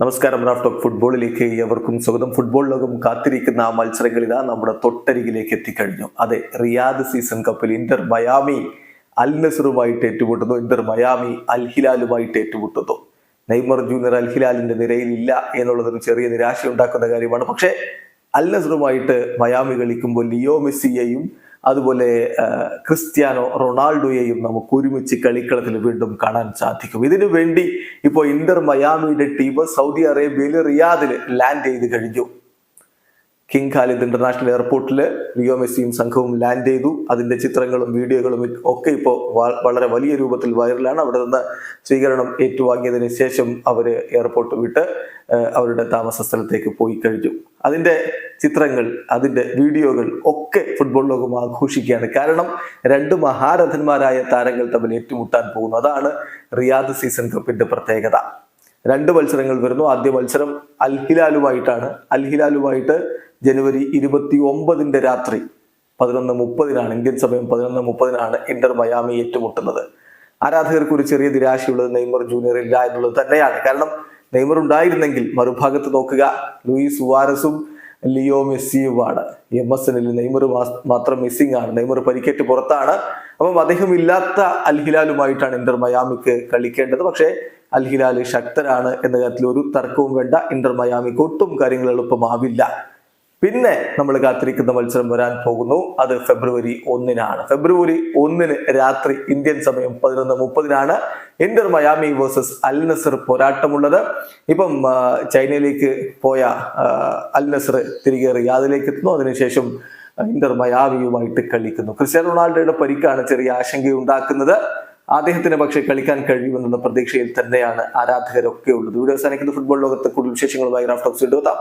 നമസ്കാരം. Raf talk ഫുട്ബോളിലേക്ക് ഏവർക്കും സ്വാഗതം. ഫുട്ബോൾ ലോകം കാത്തിരിക്കുന്ന ആ മത്സരങ്ങൾ ഇതാ നമ്മുടെ തൊട്ടരികിലേക്ക് എത്തിക്കഴിഞ്ഞു. അതെ, റിയാദ് സീസൺ കപ്പിൽ ഇന്റർ മയാമി അൽ നസറുമായിട്ട് ഏറ്റുമുട്ടുന്നു. ഇന്റർ മയാമി അൽ ഹിലാലുമായിട്ട് ഏറ്റുമുട്ടുന്നു. നെയ്മർ ജൂനിയർ അൽ ഹിലാലിന്റെ നിരയിലില്ല എന്നുള്ളതൊരു ചെറിയ നിരാശ ഉണ്ടാക്കുന്ന കാര്യമാണ്. പക്ഷേ അൽ നസറുമായിട്ട് മയാമി കളിക്കുമ്പോൾ ലിയോ മെസ്സിയെയും അതുപോലെ ക്രിസ്ത്യാനോ റൊണാൾഡോയെയും നമുക്ക് ഒരുമിച്ച് കളിക്കളത്തിൽ വീണ്ടും കാണാൻ സാധിക്കും. ഇതിനു വേണ്ടി ഇപ്പോൾ ഇന്റർ മയാമിയുടെ ടീം സൗദി അറേബ്യയിൽ റിയാദിൽ ലാൻഡ് ചെയ്ത് കഴിഞ്ഞു. കിങ് ഖാലിദ് ഇന്റർനാഷണൽ എയർപോർട്ടിൽ ലിയോ മെസ്സിയും സംഘവും ലാൻഡ് ചെയ്തു. അതിന്റെ ചിത്രങ്ങളും വീഡിയോകളും ഒക്കെ ഇപ്പോൾ വളരെ വലിയ രൂപത്തിൽ വൈറലാണ്. അവിടെ നിന്ന് സ്വീകരണം ഏറ്റുവാങ്ങിയതിന് ശേഷം അവര് എയർപോർട്ട് വിട്ട് അവരുടെ താമസ സ്ഥലത്തേക്ക് പോയി കഴിഞ്ഞു. അതിന്റെ ചിത്രങ്ങൾ, അതിന്റെ വീഡിയോകൾ ഒക്കെ ഫുട്ബോൾ ലോകം ആഘോഷിക്കുകയാണ്. കാരണം രണ്ട് മഹാരഥന്മാരായ താരങ്ങൾ തമ്മിൽ ഏറ്റുമുട്ടാൻ പോകുന്നു. അതാണ് റിയാദ് സീസൺ കപ്പിന്റെ പ്രത്യേകത. രണ്ട് മത്സരങ്ങൾ വരുന്നു. ആദ്യ മത്സരം അൽ ഹിലാലുമായിട്ടാണ്. അൽ ഹിലാലുമായിട്ട് ജനുവരി 29 രാത്രി 11:30 ഇന്ത്യൻ സമയം 11:30 ഇന്റർ മയാമി ഏറ്റുമുട്ടുന്നത്. ആരാധകർക്ക് ഒരു ചെറിയ നിരാശയുള്ളത് നെയ്മർ ജൂനിയർ ഇല്ല എന്നുള്ളത് തന്നെയാണ്. കാരണം നെയ്മർ ഉണ്ടായിരുന്നെങ്കിൽ മറുഭാഗത്ത് നോക്കുക, ലൂയിസ് സുവാരസും ലിയോ മെസ്സിയുമാണ്. MSNൽ നെയ്മർ മാത്രം മിസ്സിംഗ് ആണ്. നെയ്മർ പരിക്കേറ്റ് പുറത്താണ്. അപ്പം അദ്ദേഹം ഇല്ലാത്ത അൽ ഹിലാലുമായിട്ടാണ് ഇന്റർ മയാമിക്ക് കളിക്കേണ്ടത്. പക്ഷേ അൽ ഹിലാൽ ശക്തരാണ് എന്ന കാര്യത്തിൽ ഒരു തർക്കവും വേണ്ട. ഇന്റർ മയാമിക്ക് ഒട്ടും കാര്യങ്ങൾ എളുപ്പമാവില്ല. പിന്നെ നമ്മൾ കാത്തിരിക്കുന്ന മത്സരം വരാൻ പോകുന്നു. അത് ഫെബ്രുവരി 1 ഫെബ്രുവരി 1 രാത്രി ഇന്ത്യൻ സമയം 11:30 Inter Miami versus Al Nassr പോരാട്ടമുള്ളത്. ഇപ്പം ചൈനയിലേക്ക് പോയ അൽ നസർ തിരികെ റിയാദിലേക്ക് എത്തുന്നു. അതിനുശേഷം ഇന്റർ മയാമിയുമായിട്ട് കളിക്കുന്നു. ക്രിസ്ത്യാനോ റൊണാൾഡോയുടെ പരിക്കാണ് ചെറിയ ആശങ്കയുണ്ടാക്കുന്നത്. അദ്ദേഹത്തിന് പക്ഷേ കളിക്കാൻ കഴിയുമെന്നുള്ള പ്രതീക്ഷയിൽ തന്നെയാണ് ആരാധകരൊക്കെ ഉള്ളത്. വീഡിയോ അവസാനിക്കുന്ന ഫുട്ബോൾ ലോകത്തെ കൂടുതൽ വിശേഷങ്ങളുമായി റാഫ് ടോക്സ് എത്താം.